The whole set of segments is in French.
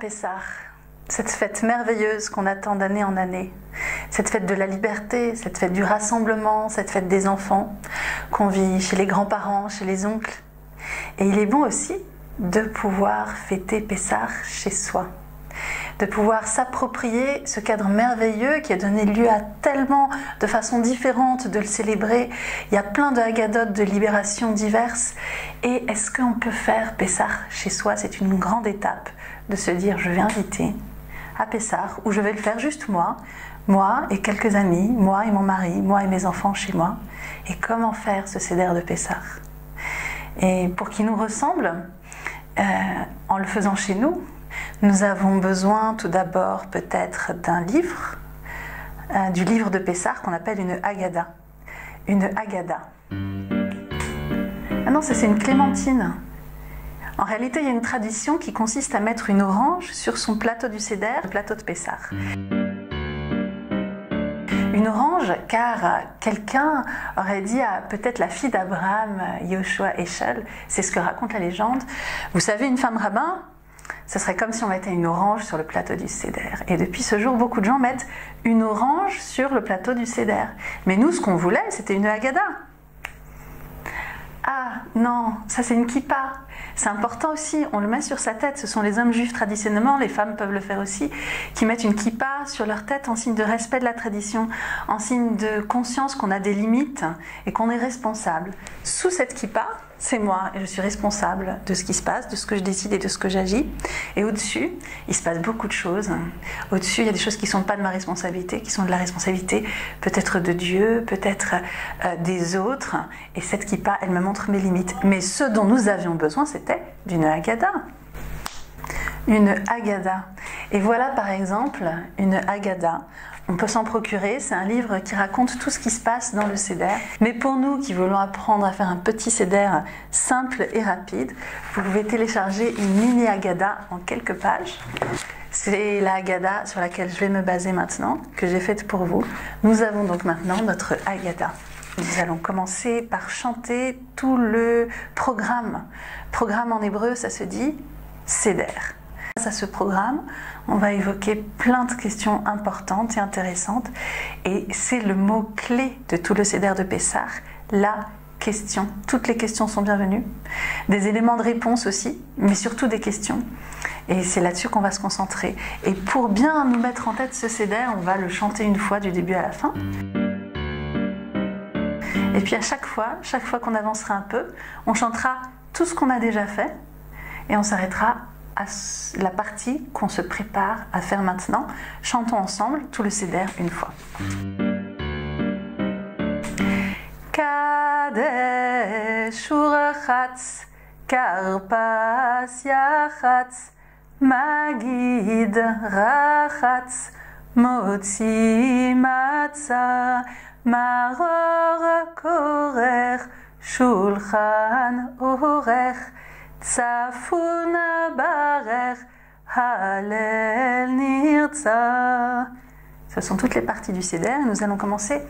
Pessah, cette fête merveilleuse qu'on attend d'année en année, cette fête de la liberté, cette fête du rassemblement, cette fête des enfants qu'on vit chez les grands-parents, chez les oncles. Et il est bon aussi de pouvoir fêter Pessah chez soi, de pouvoir s'approprier ce cadre merveilleux qui a donné lieu à tellement de façons différentes de le célébrer. Il y a plein de haggadot de libération diverses. Et est-ce qu'on peut faire Pessah chez soi? C'est une grande étape de se dire je vais inviter à Pessah, ou je vais le faire juste moi et quelques amis, moi et mon mari, moi et mes enfants chez moi. Et comment faire ce seder de Pessah? Et pour qu'il nous ressemble, en le faisant chez nous, nous avons besoin tout d'abord peut-être d'un livre, du livre de Pessah qu'on appelle une Haggadah. Une Haggadah. Ah non, ça c'est une clémentine. En réalité, il y a une tradition qui consiste à mettre une orange sur son plateau du Seder, le plateau de Pessah. Une orange, car quelqu'un aurait dit à peut-être la fille d'Abraham, Yoshua Eshel, c'est ce que raconte la légende. Vous savez, une femme rabbin, ce serait comme si on mettait une orange sur le plateau du Seder. Et depuis ce jour, beaucoup de gens mettent une orange sur le plateau du Seder. Mais nous, ce qu'on voulait, c'était une Haggadah. Ah non, ça c'est une kippa. C'est important aussi, on le met sur sa tête. Ce sont les hommes juifs traditionnellement, les femmes peuvent le faire aussi, qui mettent une kippa sur leur tête en signe de respect de la tradition, en signe de conscience qu'on a des limites et qu'on est responsable. Sous cette kippa, c'est moi et je suis responsable de ce qui se passe, de ce que je décide et de ce que j'agis. Et au-dessus, il se passe beaucoup de choses. Au-dessus, il y a des choses qui ne sont pas de ma responsabilité, qui sont de la responsabilité peut-être de Dieu, peut-être des autres. Et cette kippa, elle me montre mes limites. Mais ce dont nous avions besoin, c'était d'une Haggadah. Une Haggadah. Et voilà par exemple une Haggadah. On peut s'en procurer, c'est un livre qui raconte tout ce qui se passe dans le Seder. Mais pour nous qui voulons apprendre à faire un petit Seder simple et rapide, vous pouvez télécharger une mini Haggadah en quelques pages. C'est la Haggadah sur laquelle je vais me baser maintenant, que j'ai faite pour vous. Nous avons donc maintenant notre Haggadah. Nous allons commencer par chanter tout le programme. Programme en hébreu, ça se dit Seder. Grâce à ce programme, on va évoquer plein de questions importantes et intéressantes. Et c'est le mot-clé de tout le Seder de Pessah, la question. Toutes les questions sont bienvenues. Des éléments de réponse aussi, mais surtout des questions. Et c'est là-dessus qu'on va se concentrer. Et pour bien nous mettre en tête ce Seder, on va le chanter une fois du début à la fin. Et puis à chaque fois qu'on avancera un peu, on chantera tout ce qu'on a déjà fait et on s'arrêtera à la partie qu'on se prépare à faire maintenant. Chantons ensemble tout le Seder une fois. Kadesh urachatz, karpas yachatz, magid rachatz, motzi matzah, maror korech, shulchan orech, Tsafuna barech, halel nirtza. Ce sont toutes les parties du Seder et nous allons commencer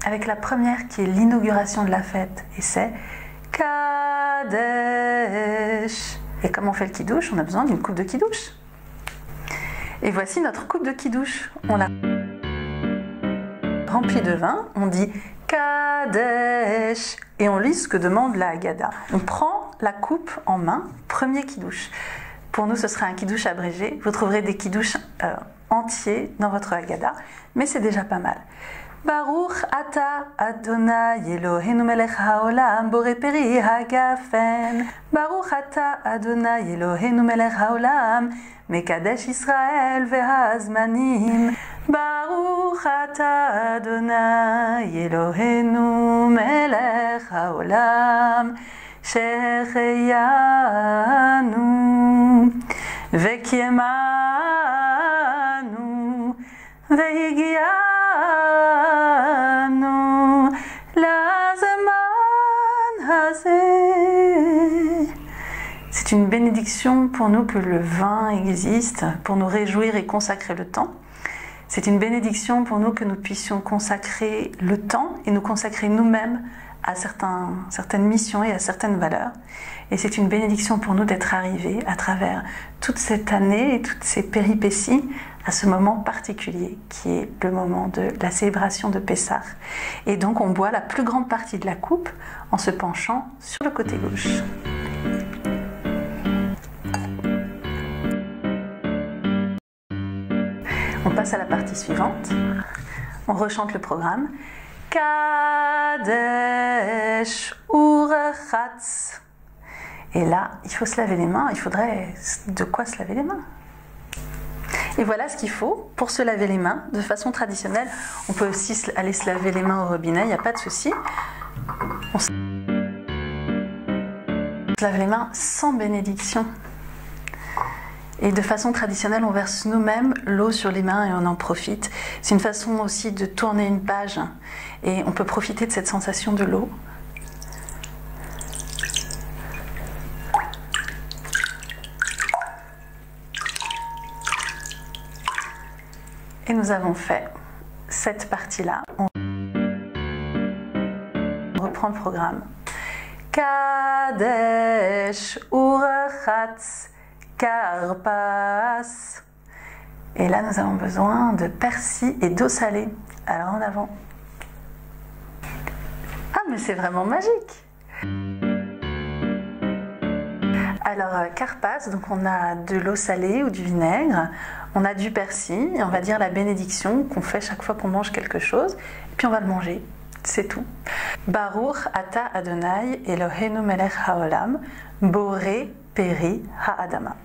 avec la première qui est l'inauguration de la fête et c'est Kadesh. Et comme on fait le kidouche, on a besoin d'une coupe de kidouche. Et voici notre coupe de kidouche. On l'a remplie de vin, on dit Kadesh et on lit ce que demande la Haggadah. On prend la coupe en main, premier kidouche. Pour nous, ce sera un kidouche abrégé. Vous trouverez des kidouches entiers dans votre Haggadah, mais c'est déjà pas mal. Baruch ata Adonai Eloheinu melech haolam borei peri hagafen. Baruch ata Adonai Eloheinu melech haolam mekadesh Israël vehazmanim. Baruch ata Adonai Eloheinu melech haolam Shecheyanu Vekiemanu Veigianu Lazeman Hazeh. C'est une bénédiction pour nous que le vin existe, pour nous réjouir et consacrer le temps. C'est une bénédiction pour nous que nous puissions consacrer le temps et nous consacrer nous-mêmes à certaines missions et à certaines valeurs. Et c'est une bénédiction pour nous d'être arrivés à travers toute cette année et toutes ces péripéties à ce moment particulier qui est le moment de la célébration de Pessah. Et donc on boit la plus grande partie de la coupe en se penchant sur le côté gauche. On passe à la partie suivante. On rechante le programme. Kadesh Urachatz. Et là, il faut se laver les mains. Il faudrait de quoi se laver les mains. Et voilà ce qu'il faut pour se laver les mains de façon traditionnelle. On peut aussi aller se laver les mains au robinet, il n'y a pas de souci. On se lave les mains sans bénédiction. Et de façon traditionnelle, on verse nous-mêmes l'eau sur les mains et on en profite. C'est une façon aussi de tourner une page et on peut profiter de cette sensation de l'eau. Et nous avons fait cette partie-là. On reprend le programme. Kadesh Urachatz Karpas. Et là, nous avons besoin de persil et d'eau salée. Alors en avant. Ah, mais c'est vraiment magique! Alors, karpas, donc on a de l'eau salée ou du vinaigre, on a du persil, et on va dire la bénédiction qu'on fait chaque fois qu'on mange quelque chose, et puis on va le manger, c'est tout. Baruch ata Adonai Eloheinu melech haolam, boré peri ha'adama.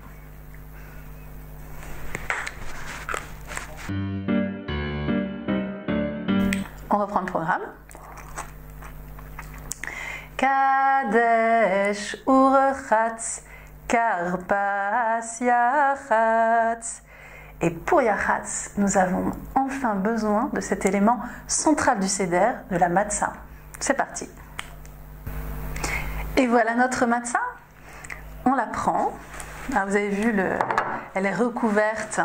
On reprend le programme. Kadesh Urachatz Karpas Yachatz. Et pour Yachatz, nous avons enfin besoin de cet élément central du Seder, de la matzah. C'est parti. Et voilà notre matzah. On la prend. Alors vous avez vu, elle est recouverte.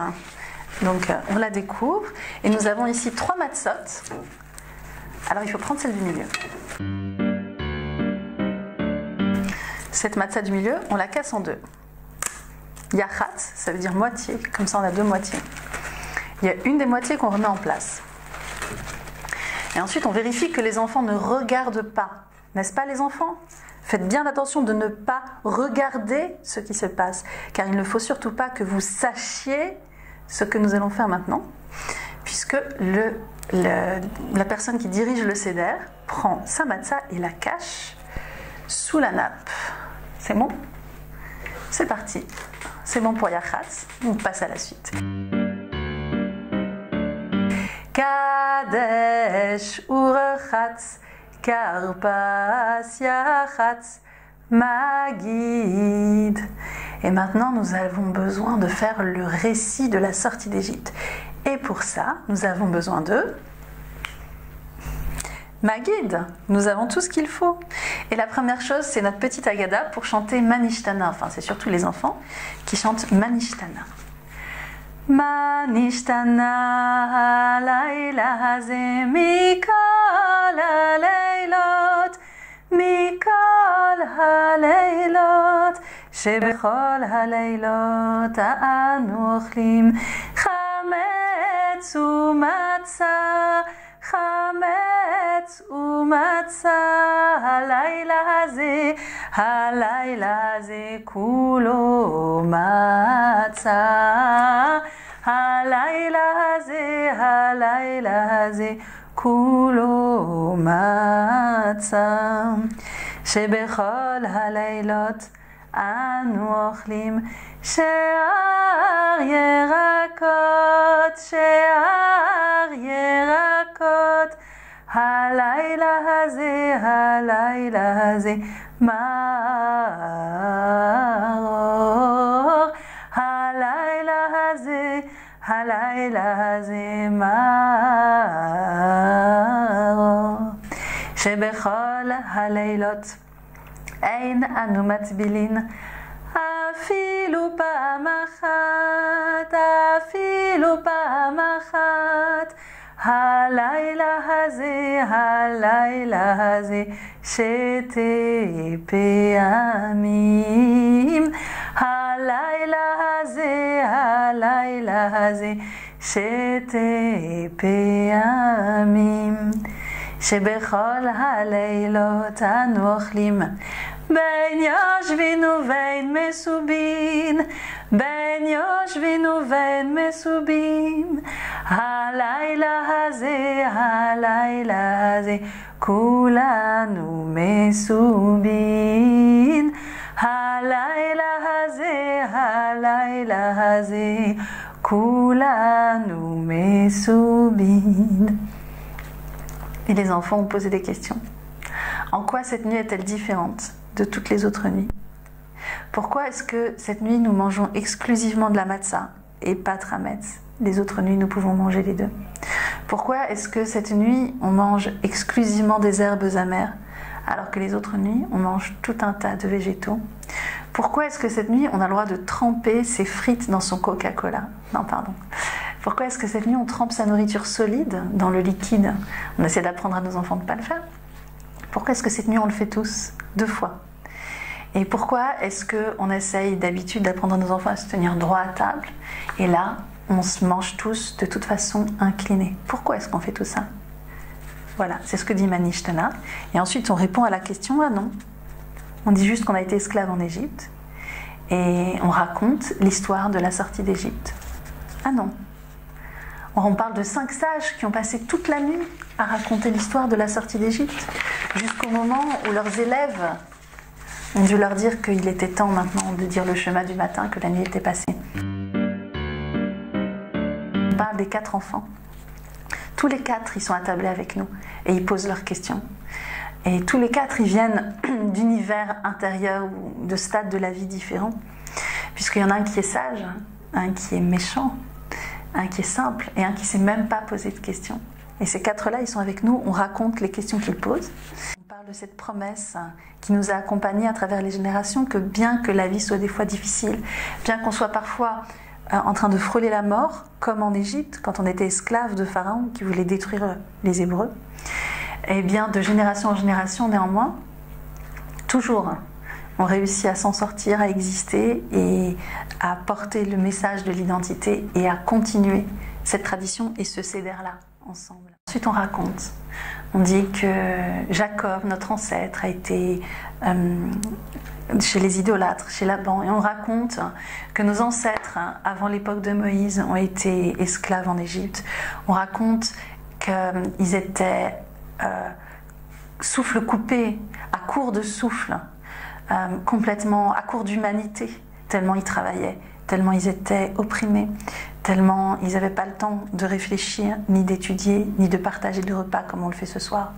Donc on la découvre. Et nous avons ici 3 matzot. Alors il faut prendre celle du milieu. Cette matzah du milieu, on la casse en 2. Yachatz, ça veut dire moitié, comme ça on a 2 moitiés. Il y a une des moitiés qu'on remet en place. Et ensuite on vérifie que les enfants ne regardent pas. N'est-ce pas les enfants? Faites bien attention de ne pas regarder ce qui se passe, car il ne faut surtout pas que vous sachiez ce que nous allons faire maintenant, puisque la personne qui dirige le Seder prend sa matzah et la cache sous la nappe. C'est bon? C'est parti. C'est bon pour Yachatz. On passe à la suite. Kadesh Urachatz Karpas Yachatz Magid. Et maintenant, nous avons besoin de faire le récit de la sortie d'Égypte. Et pour ça, nous avons besoin de Magid. Nous avons tout ce qu'il faut. Et la première chose, c'est notre petite Agada pour chanter Manishtana. Enfin, c'est surtout les enfants qui chantent Manishtana. Manishtana halayla hazeh mikol haleilot, mikol haleilot, shebechol haleilot aanu ochlim chametz umatzah, chametz umatzah, halayla hazeh kulo matzah, halayla hazeh kulo matzah, shebechol haleilot anu ochlim she'ar yerakot, she'ar yerakot, halayla hazeh maror, halayla hazeh maror, shebechol haleilot ein anu matzbilin afilu pa'am achat, afilu pa'am achat, הלילה הזה, הלילה הזה, שתי פעמים. הלילה הזה, הלילה הזה, שתי פעמים. שבכל הלילות אנו אוכלים בין יושבין ובין מסובין, בין יושבין ובין מסובין. הלילה הזה, הלילה הזה, כולנו מסובין. הלילה הזה, הלילה הזה, כולנו מסובין. Et les enfants ont posé des questions. En quoi cette nuit est-elle différente de toutes les autres nuits? Pourquoi est-ce que cette nuit nous mangeons exclusivement de la matzah et pas de chametz? Les autres nuits nous pouvons manger les deux. Pourquoi est-ce que cette nuit on mange exclusivement des herbes amères alors que les autres nuits on mange tout un tas de végétaux? Pourquoi est-ce que cette nuit on a le droit de tremper ses frites dans son Coca-Cola? Non, pardon. Pourquoi est-ce que cette nuit on trempe sa nourriture solide dans le liquide? On essaie d'apprendre à nos enfants de ne pas le faire. Pourquoi est-ce que cette nuit on le fait tous 2 fois? Et pourquoi est-ce qu'on essaye d'habitude d'apprendre à nos enfants à se tenir droit à table et là on se mange tous de toute façon inclinés? Pourquoi est-ce qu'on fait tout ça? Voilà, c'est ce que dit Manishtana. Et ensuite on répond à la question, ah non. On dit juste qu'on a été esclave en Égypte et on raconte l'histoire de la sortie d'Égypte. Ah non. On parle de 5 sages qui ont passé toute la nuit à raconter l'histoire de la sortie d'Égypte, jusqu'au moment où leurs élèves ont dû leur dire qu'il était temps maintenant de dire le chemin du matin, que la nuit était passée. On parle des 4 enfants. Tous les 4, ils sont attablés avec nous et ils posent leurs questions. Et tous les 4, ils viennent d'univers intérieurs ou de stades de la vie différents, puisqu'il y en a un qui est sage, un qui est méchant, un qui est simple et un qui ne s'est même pas posé de questions. Et ces 4-là, ils sont avec nous, on raconte les questions qu'ils posent. On parle de cette promesse qui nous a accompagnés à travers les générations, que bien que la vie soit des fois difficile, bien qu'on soit parfois en train de frôler la mort, comme en Égypte, quand on était esclave de Pharaon qui voulait détruire les Hébreux, et bien de génération en génération néanmoins, toujours on réussit à s'en sortir, à exister et à porter le message de l'identité et à continuer cette tradition et ce céder-là ensemble. Ensuite on raconte, on dit que Jacob, notre ancêtre, a été chez les idolâtres, chez Laban, et on raconte que nos ancêtres, avant l'époque de Moïse, ont été esclaves en Égypte. On raconte qu'ils étaient souffle coupé, à court de souffle, complètement à court d'humanité, tellement ils travaillaient, tellement ils étaient opprimés, tellement ils n'avaient pas le temps de réfléchir, ni d'étudier, ni de partager le repas comme on le fait ce soir.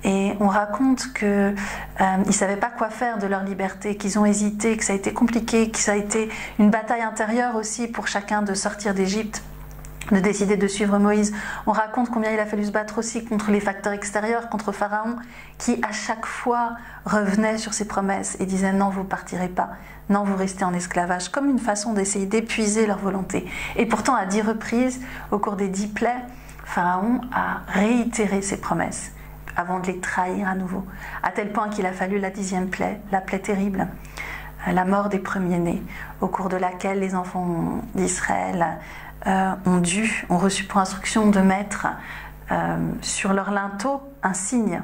Et on raconte qu'ils ne savaient pas quoi faire de leur liberté, qu'ils ont hésité, que ça a été compliqué, que ça a été une bataille intérieure aussi pour chacun de sortir d'Égypte, de décider de suivre Moïse. On raconte combien il a fallu se battre aussi contre les facteurs extérieurs, contre Pharaon, qui à chaque fois revenait sur ses promesses et disait non, vous partirez pas, non, vous restez en esclavage, comme une façon d'essayer d'épuiser leur volonté. Et pourtant, à 10 reprises, au cours des 10 plaies, Pharaon a réitéré ses promesses avant de les trahir à nouveau, à tel point qu'il a fallu la 10e plaie, la plaie terrible, la mort des premiers-nés, au cours de laquelle les enfants d'Israël ont reçu pour instruction de mettre sur leur linteau un signe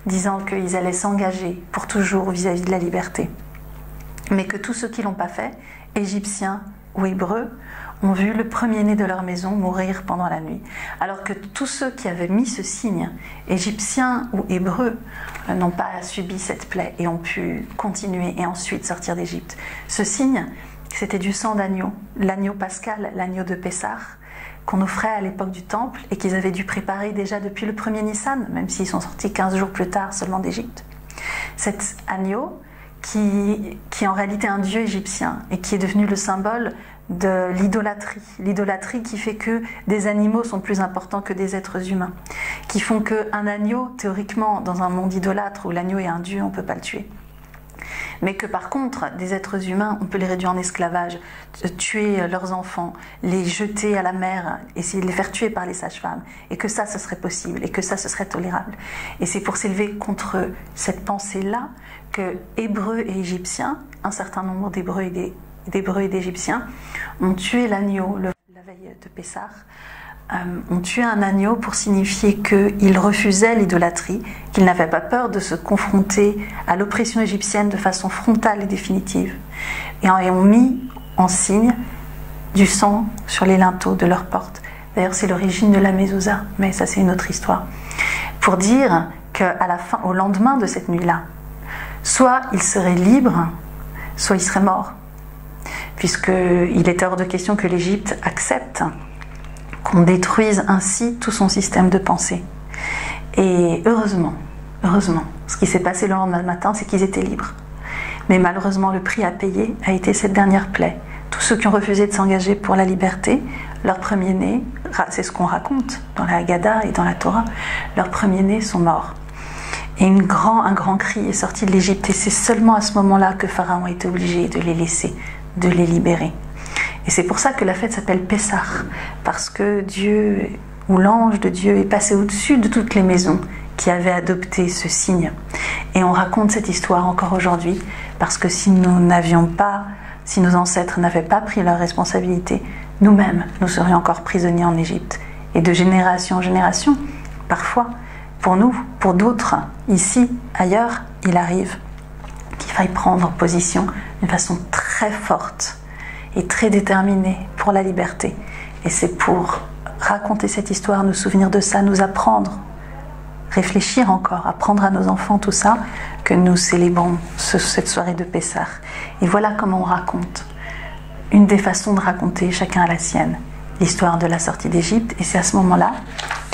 disant qu'ils allaient s'engager pour toujours vis-à-vis de la liberté. Mais que tous ceux qui ne l'ont pas fait, Égyptiens ou Hébreux, ont vu le premier-né de leur maison mourir pendant la nuit. Alors que tous ceux qui avaient mis ce signe, Égyptiens ou Hébreux, n'ont pas subi cette plaie et ont pu continuer et ensuite sortir d'Égypte. Ce signe, c'était du sang d'agneau, l'agneau pascal, l'agneau de Pessah, qu'on offrait à l'époque du temple et qu'ils avaient dû préparer déjà depuis le premier Nissan, même s'ils sont sortis 15 jours plus tard seulement d'Égypte. Cet agneau qui est en réalité un dieu égyptien et qui est devenu le symbole de l'idolâtrie. L'idolâtrie qui fait que des animaux sont plus importants que des êtres humains, qui font qu'un agneau, théoriquement, dans un monde idolâtre où l'agneau est un dieu, on ne peut pas le tuer. mais que par contre, des êtres humains, on peut les réduire en esclavage, tuer leurs enfants, les jeter à la mer, essayer de les faire tuer par les sages-femmes, et que ça, ce serait possible, et que ça, ce serait tolérable. Et c'est pour s'élever contre cette pensée-là que Hébreux et Égyptiens, un certain nombre d'Hébreux et d'Égyptiens, ont tué l'agneau la veille de Pessah, ont tué un agneau pour signifier qu'ils refusaient l'idolâtrie, qu'ils n'avaient pas peur de se confronter à l'oppression égyptienne de façon frontale et définitive, et ont mis en signe du sang sur les linteaux de leurs portes. D'ailleurs, c'est l'origine de la mezouza, mais ça c'est une autre histoire. Pour dire qu'à la fin, au lendemain de cette nuit-là, soit ils seraient libres, soit ils seraient morts, puisqu'il était hors de question que l'Égypte accepte qu'on détruise ainsi tout son système de pensée. Et heureusement, ce qui s'est passé le lendemain matin, c'est qu'ils étaient libres. Mais malheureusement, le prix à payer a été cette dernière plaie. Tous ceux qui ont refusé de s'engager pour la liberté, leur premier-né, c'est ce qu'on raconte dans la Haggadah et dans la Torah, leurs premiers-nés sont morts. Et un grand cri est sorti de l'Égypte, et c'est seulement à ce moment-là que Pharaon a été obligé de les laisser, de les libérer. Et c'est pour ça que la fête s'appelle Pessah, parce que Dieu, ou l'ange de Dieu, est passé au-dessus de toutes les maisons qui avaient adopté ce signe. Et on raconte cette histoire encore aujourd'hui, parce que si nos ancêtres n'avaient pas pris leurs responsabilités, nous-mêmes, nous serions encore prisonniers en Égypte. Et de génération en génération, parfois, pour nous, pour d'autres, ici, ailleurs, il arrive qu'il faille prendre position d'une façon très forte et très déterminée pour la liberté. Et c'est pour raconter cette histoire, nous souvenir de ça, nous apprendre, réfléchir encore, apprendre à nos enfants tout ça, que nous célébrons cette soirée de Pessah. Et voilà comment on raconte. Une des façons de raconter, chacun à la sienne, l'histoire de la sortie d'Égypte. Et c'est à ce moment-là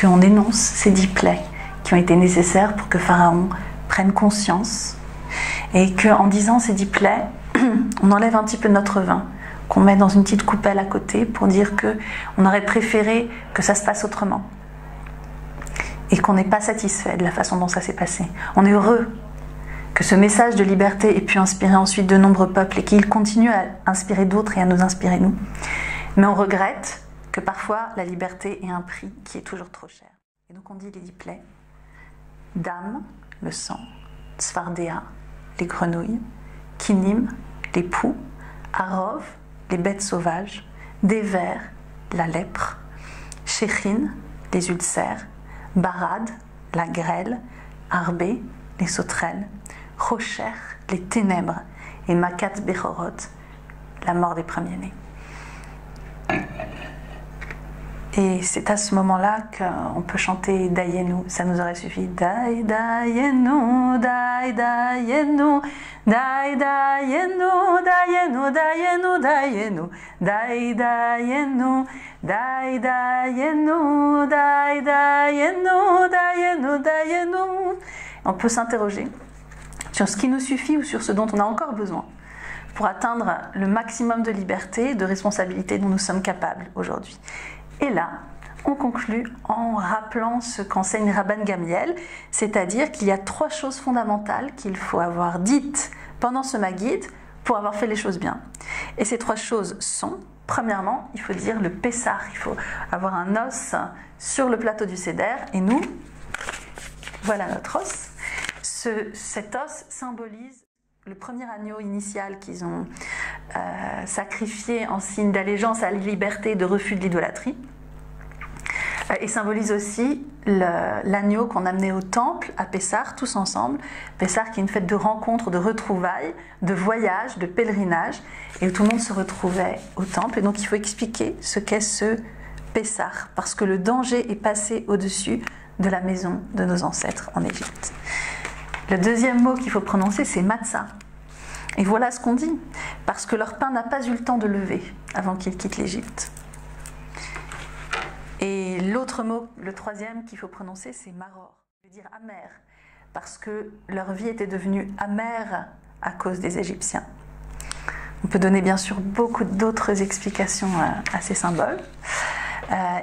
qu'on énonce ces 10 plaies qui ont été nécessaires pour que Pharaon prenne conscience, et qu'en disant ces 10 plaies, on enlève un petit peu notre vin, qu'on met dans une petite coupelle à côté pour dire qu'on aurait préféré que ça se passe autrement et qu'on n'est pas satisfait de la façon dont ça s'est passé. On est heureux que ce message de liberté ait pu inspirer ensuite de nombreux peuples et qu'il continue à inspirer d'autres et à nous inspirer nous. Mais on regrette que parfois la liberté ait un prix qui est toujours trop cher. Et donc on dit les 10 plaies: Dam, le sang; Tzfardéa, les grenouilles; Kinim, les poux; Arov, les bêtes sauvages; Déver, la lèpre; Shechin, les ulcères; Barad, la grêle; Arbé, les sauterelles; Rocher, les ténèbres; et Makat Bechorot, la mort des premiers-nés. Et c'est à ce moment-là qu'on peut chanter Dayenu. Ça nous aurait suffi. Day, Dayenu, Day, Dayenu, Day, Dayenu, Dayenu, Dayenu, Dayenu, Day, Dayenu, Day, Dayenu, Day, Dayenu, Dayenu, Dayenu. On peut s'interroger sur ce qui nous suffit ou sur ce dont on a encore besoin pour atteindre le maximum de liberté et de responsabilité dont nous sommes capables aujourd'hui. Et là, on conclut en rappelant ce qu'enseigne Rabban Gamliel, c'est-à-dire qu'il y a 3 choses fondamentales qu'il faut avoir dites pendant ce Maggid pour avoir fait les choses bien. Et ces 3 choses sont, premièrement, il faut dire le Pessah, il faut avoir un os sur le plateau du Seder, et nous, voilà notre os. Cet os symbolise le premier agneau initial qu'ils ont sacrifié en signe d'allégeance à la liberté et de refus de l'idolâtrie. Et symbolise aussi l'agneau qu'on amenait au temple à Pessah, tous ensemble. Pessah qui est une fête de rencontre, de retrouvailles, de voyage, de pèlerinage, et où tout le monde se retrouvait au temple. Et donc il faut expliquer ce qu'est ce Pessah, parce que le danger est passé au-dessus de la maison de nos ancêtres en Égypte. Le deuxième mot qu'il faut prononcer, c'est matzah. Et voilà ce qu'on dit, parce que leur pain n'a pas eu le temps de lever avant qu'ils quittent l'Égypte. Et l'autre mot, le troisième qu'il faut prononcer, c'est maror, ça veut dire amer, parce que leur vie était devenue amère à cause des Égyptiens. On peut donner bien sûr beaucoup d'autres explications à ces symboles.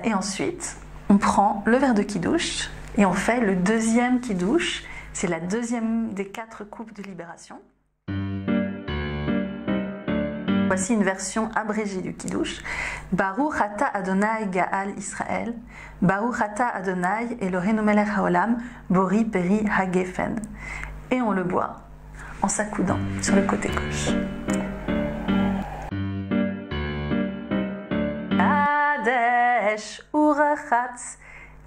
Et ensuite, on prend le verre de kidouche et on fait le deuxième kidouche. C'est la deuxième des 4 coupes de libération. Voici une version abrégée du Kiddush. Baruch ata Adonai Gaal Israël, Baruch ata Adonai Eloheinu melech haolam, Bori peri hagefen. Et on le boit en s'accoudant sur le côté gauche. Kadesh urachatz,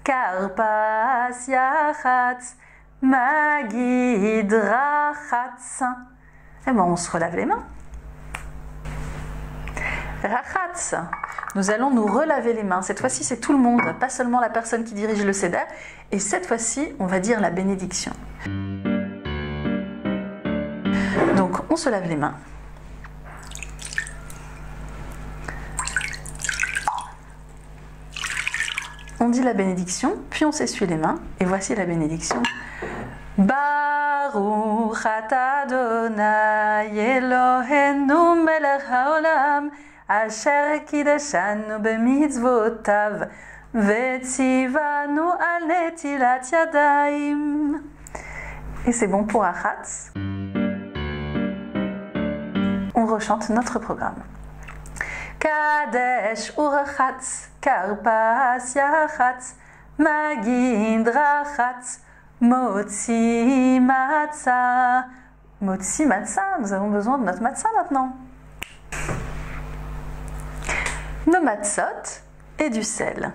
karpas yachatz, magid rachatz. Et bon, on se relave les mains. Rachatz, nous allons nous relaver les mains. Cette fois-ci, c'est tout le monde, pas seulement la personne qui dirige le Seder. Et cette fois-ci, on va dire la bénédiction. Donc, on se lave les mains. On dit la bénédiction, puis on s'essuie les mains. Et voici la bénédiction. Baruch ata Adonai Eloheinu melech haolam, asher kideshanu b'mitzvotav, vetzivanu al netilat yadayim. Et c'est bon pour Achatz. On rechante notre programme. Kadesh urachatz, karpas yachatz, magid rachatz, motzi matzah. Motzi matzah, nous avons besoin de notre matzah maintenant. Nos matzot et du sel.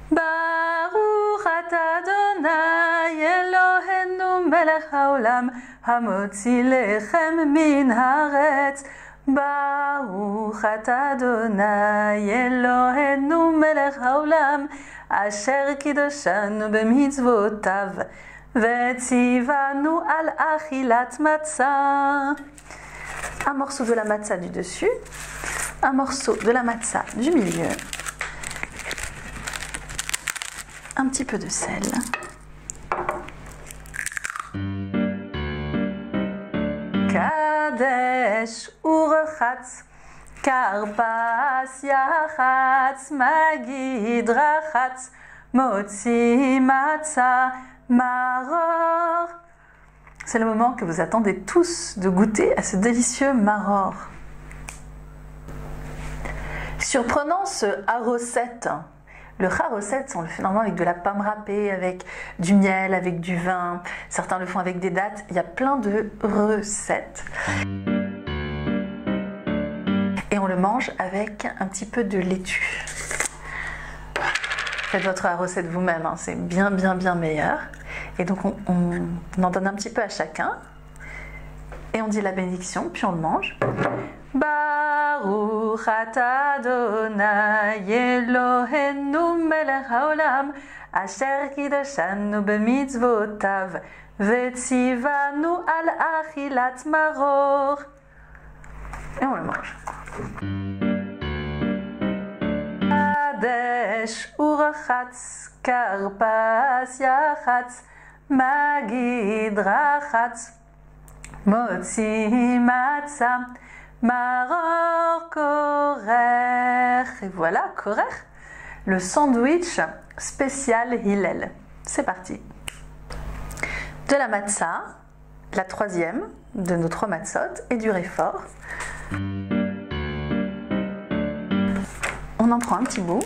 Baruch ata Adonai Eloheinu melech haolam, hamotzi lechem min haaretz. Baruch ata Adonai Eloheinu melech haolam, asher kideshanu b'mitzvotav, vetzivanu al achilat matzah. Un morceau de la matzah du dessus, un morceau de la matzah du milieu, un petit peu de sel. Kadesh urachatz, karpas yachatz, magid rachatz, motzi matzah, maror. C'est le moment que vous attendez tous de goûter à ce délicieux maror. Surprenant ce haroset. Le haroset, on le fait normalement avec de la pomme râpée, avec du miel, avec du vin. Certains le font avec des dattes. Il y a plein de recettes. Et on le mange avec un petit peu de laitue. Faites votre haroset vous-même, hein, c'est bien meilleur. Et donc on en donne un petit peu à chacun. Et on dit la bénédiction, puis on le mange. Baruch ata Adonai Eloheinu melech haolam, asher kideshanu b'mitzvotav, vetzivanu al achilat maror. Et on le mange. Kadesh urachatz, karpas yachatz, magid rachatz, motzi matzah, maror korer. Et voilà, korer, le sandwich spécial Hillel. C'est parti. De la matzah, la troisième de nos 3 matzot, et du réfort. On en prend un petit bout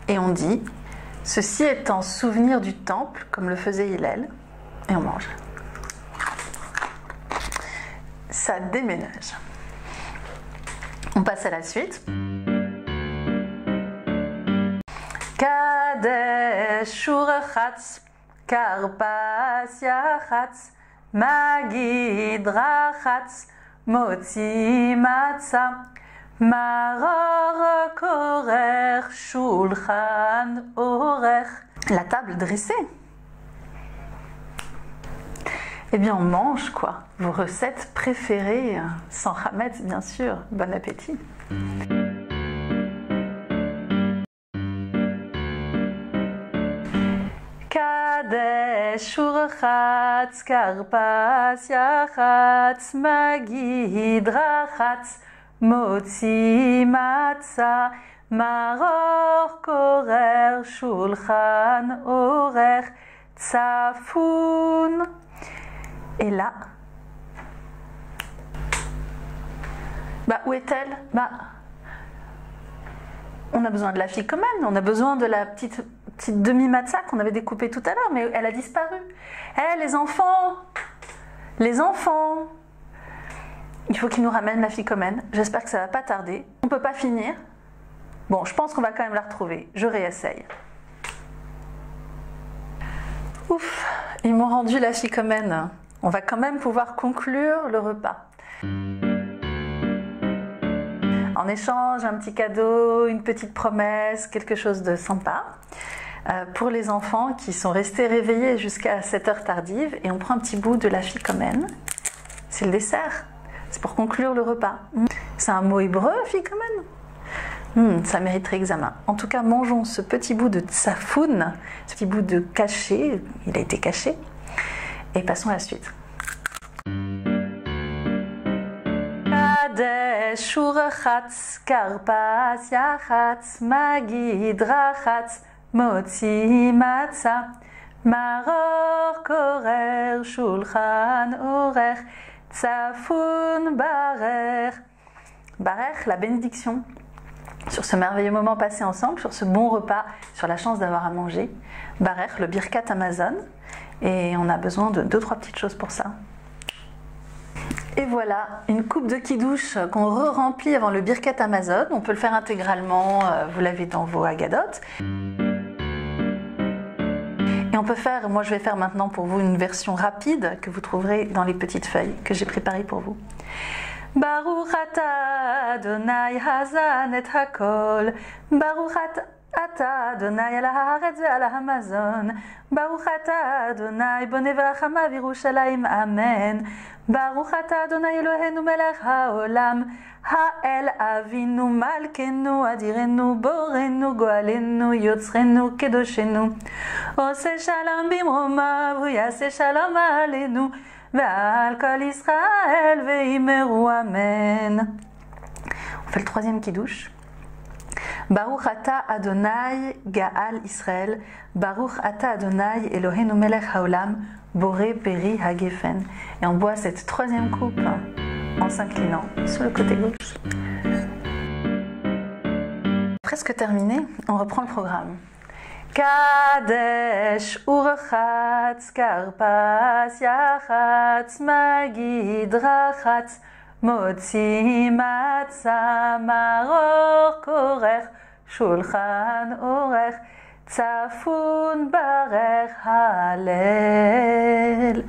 et on dit « Ceci est en souvenir du temple, comme le faisait Hillel », et on mange. Ça déménage. On passe à la suite. Kadesh urachatz, karpas yachatz, magid rachatz, motzi matzah, maror korer, shulchan orech. La table dressée. Eh bien, on mange quoi? Vos recettes préférées, sans hametz bien sûr. Bon appétit. Kadesh urachatz, karpas yachatz, magid rachatz, motzi matzah, maror korer, shulchan orech, tzafun. Et là, où est-elle? On a besoin de la fille quand même, on a besoin de la petite demi-matza qu'on avait découpée tout à l'heure, mais elle a disparu. Les enfants, il faut qu'ils nous ramènent la ficomène. J'espère que ça va pas tarder. On peut pas finir. Bon, je pense qu'on va quand même la retrouver. Je réessaye. Ouf, ils m'ont rendu la ficomène. On va quand même pouvoir conclure le repas. En échange, un petit cadeau, une petite promesse, quelque chose de sympa. Pour les enfants qui sont restés réveillés jusqu'à cette heure tardive, et on prend un petit bout de la ficomène. C'est le dessert. C'est pour conclure le repas. C'est un mot hébreu, ficomène. Ça mériterait examen. En tout cas, mangeons ce petit bout de tsafoun, ce petit bout de caché, il a été caché, et passons à la suite. Kadesh urachatz karpas yachatz magid rachatz motzi matza maror korer shulchan orech tsafun barer. Barer, la bénédiction sur ce merveilleux moment passé ensemble, sur ce bon repas, sur la chance d'avoir à manger. Barer, le birkat Amazon, et on a besoin de 2-3 petites choses pour ça. Et voilà, une coupe de kidouche qu'on re-remplit avant le birkat Amazon. On peut le faire intégralement, vous l'avez dans vos agadotes. Et on peut faire, moi je vais faire maintenant pour vous une version rapide que vous trouverez dans les petites feuilles que j'ai préparées pour vous. Baruch ata Adonai hazan et hakol, Baruch ata Adonai al haaretz ve'al hamazon, Baruch ata Adonai boneh v'rachama v'Yerushalayim, Amen. Baruch ata Adonai Eloheinu melech haolam, Ha'el avinu malkenu adirenu borenu goalenu yotzrenu kedoshenu, Ose shalom bimromav v'yaseh shalom alenu ve'al kol Israël ve'imeru, Amen. On fait le troisième kiddush. Baruch ata Adonai Gaal Israël, Baruch ata Adonai Eloheinu melech haolam, Boré Peri Hagefen. Et on boit cette troisième coupe en s'inclinant sur le côté gauche. Presque terminé, on reprend le programme. Kadesh urachatz karpas yachatz magid rachatz motzi matza maror korer shulchan orech tsafun barer Hallel.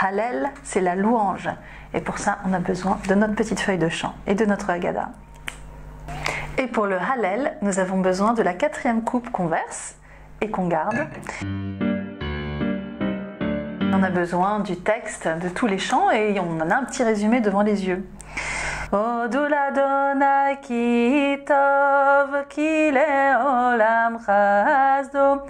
Hallel, c'est la louange. Et pour ça, on a besoin de notre petite feuille de chant et de notre Haggadah. Et pour le Hallel, nous avons besoin de la 4e coupe qu'on verse et qu'on garde. On a besoin du texte de tous les chants et on en a un petit résumé devant les yeux. Odu l'Adonai ki tov ki le'olam chasdo,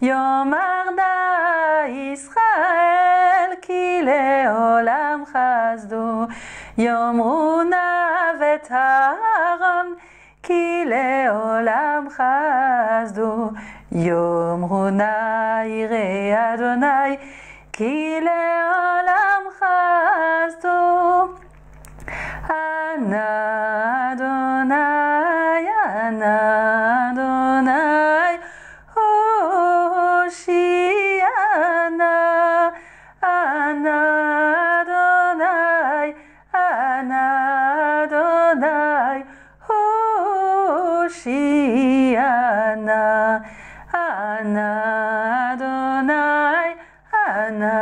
Yomarda Israël ki le'olam chasdo, Yomruna vet Aaron ki le'olam chasdo, Yomruna ire Adonai ki le'olam chasdo. Ana Adonai, Ana Adonai, Hoshiana, Ana Adonai, Ana Adonai, Hoshiana, Ana Adonai, Ana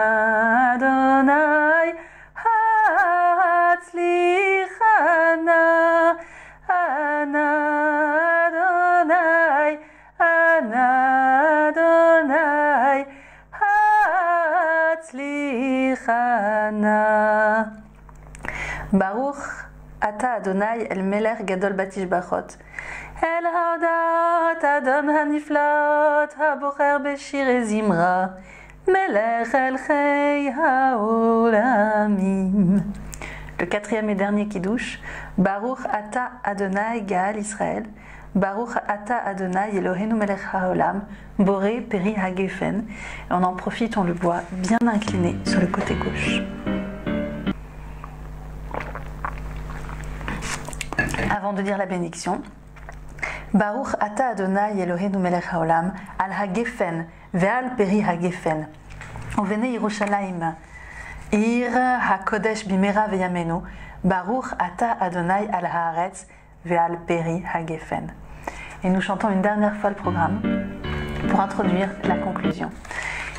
Adonai, Hatzlichana, Ana Adonai, Ana Adonai, Hatzlichana. Baruch ata Adonai el melech gadol batishbachot, el haodat Adon haniflaot habocher beshire zimra, melech el chei haolamim. Le 4e et dernier kiddush, Baruch ata Adonai Gaal Israël, Baruch ata Adonai Eloheinu melech haolam, boré peri hagefen. Et on en profite, on le voit bien incliné sur le côté gauche. Avant de dire la bénédiction, Baruch ata Adonai Eloheinu melech haolam, al hagefen ve'al peri hagefen. Uvene Yerushalayim, Ir hakodesh bimera veyamenu, Baruch ata Adonai al haaretz ve'al peri hagefen. Et nous chantons une dernière fois le programme pour introduire la conclusion.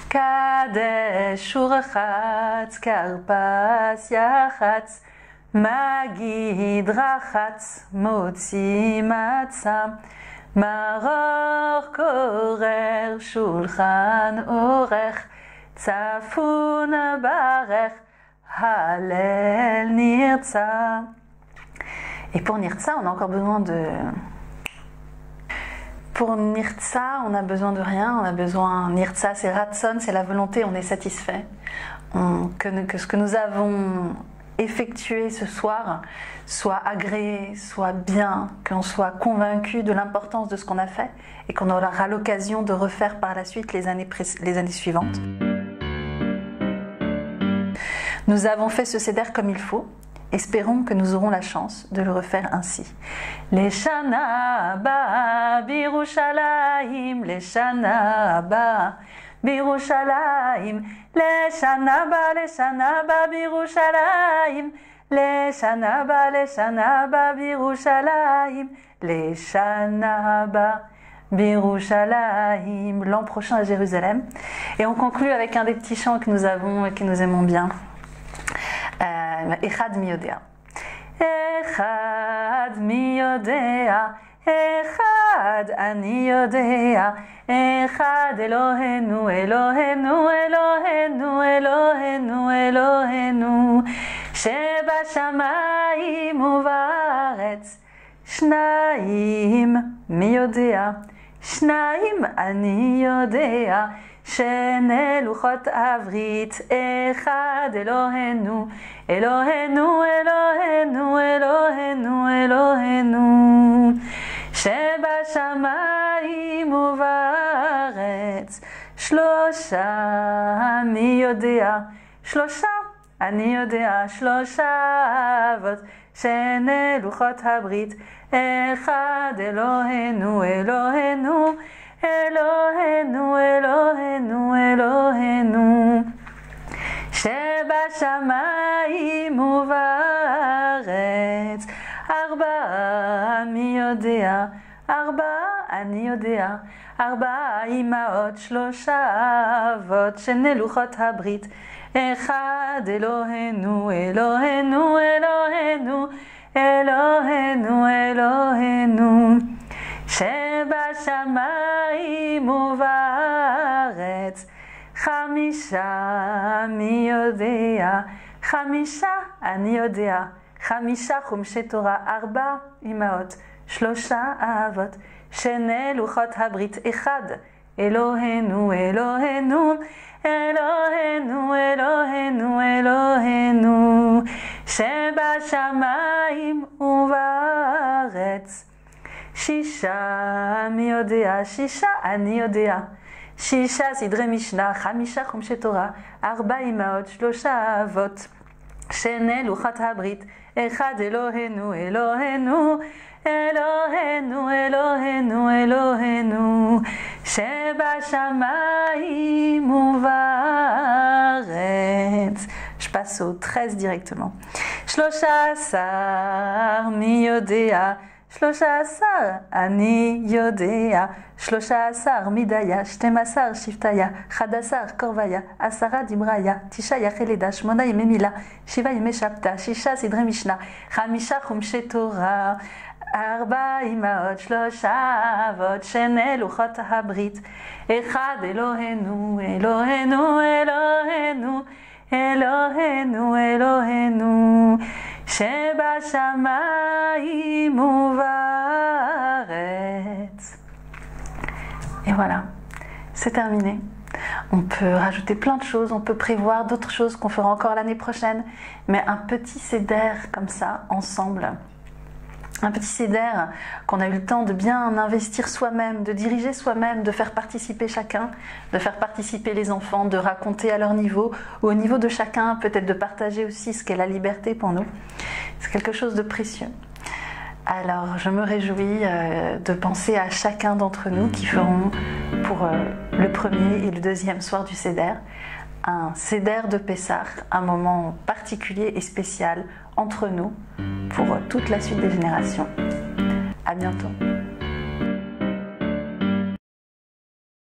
Kadesh urchatz karpas yachatz magid rachatz motzi matzah maror korer shulchan orech tzafun barech halel nirtza. Et pour nirtza, on a encore besoin de... Pour nirtza, on a besoin de rien, on a besoin... Nirtza, c'est ratson, c'est la volonté, on est satisfait. Que ce que nous avons effectué ce soir soit agréé, soit bien, qu'on soit convaincu de l'importance de ce qu'on a fait et qu'on aura l'occasion de refaire par la suite les années suivantes. Nous avons fait ce seder comme il faut. Espérons que nous aurons la chance de le refaire ainsi. Leshana haba birushalayim, Leshana haba birushalayim, Leshana haba birushalayim, Leshana haba birushalayim, Leshana haba birushalayim. L'an prochain à Jérusalem. Et on conclut avec un des petits chants que nous avons et que nous aimons bien. Echad mi yodea. Echad mi yodea. Echad ani yodea. Echad Elohenu, Elohenu, Elohenu, Elohenu, Elohenu. Sheba shamayim uvaretz. Shnaim mi yodea. Shnaim ani yodea. Shene luchot avrit, echad Elohenu, Elohenu, Elohenu, Elohenu, Elohenu. Sheba shamayim uvaretz, shlosha mi yodea, shlosha ani yodea, shlosha avot, shene luchot avrit, echad Elohenu, Elohenu, Elohenu, Elohenu, Elohenu. Sheba shamayim uvaretz. Arba mi yodea, arba ani yodea, arba imaot shlosha avot shene luchot habrit. Echad Elohenu, Elohenu, Elohenu, Elohenu, Elohenu. Sheba shamayim uvaretz. Chamisha mi yodea, Chamisha ani yodea, Chamisha chumshe Torah, arba imaot, shlosha avot, shene luchot habrit, echad, Elohenu, Elohenu, Elohenu, Elohenu, Elohenu. Sheba shamayim uvaretz. Shisha mi yodea, Shisha ani yodea, Shisha sidre Mishnah, Chamisha chumshe Torah, arba imaot, shlosha avot, shene luchat habrit, echad Elohenu, Elohenu, Elohenu, Elohenu, Elohenu. Sheba shamayim uvaretz. Je passe au 13 directement. Shlosha asar mi yodea, Shlosha asar ani yodea, Shlosha asar midaya, Shtem asar shiftaya, Chad asar korvaya, Asara dibraya, Tisha yacheleda, Shmona yememila, Shiva yemeshapta, Shisha sidre Mishnah, Chamisha chumshe Torah, Arba imaot, Shlosha avot, shene luchot habrit, Echad Elohenu, Elohenu, Elohenu, Elohenu, Elohenu. Sheba shamayim uvaretz. Et voilà, c'est terminé. On peut rajouter plein de choses, on peut prévoir d'autres choses qu'on fera encore l'année prochaine, mais un petit seder comme ça, ensemble, un petit seder qu'on a eu le temps de bien investir soi-même, de diriger soi-même, de faire participer chacun, de faire participer les enfants, de raconter à leur niveau ou au niveau de chacun, peut-être de partager aussi ce qu'est la liberté pour nous. C'est quelque chose de précieux. Alors je me réjouis de penser à chacun d'entre nous qui feront pour le premier et le deuxième soir du seder un seder de Pessah, un moment particulier et spécial entre nous pour toute la suite des générations. À bientôt.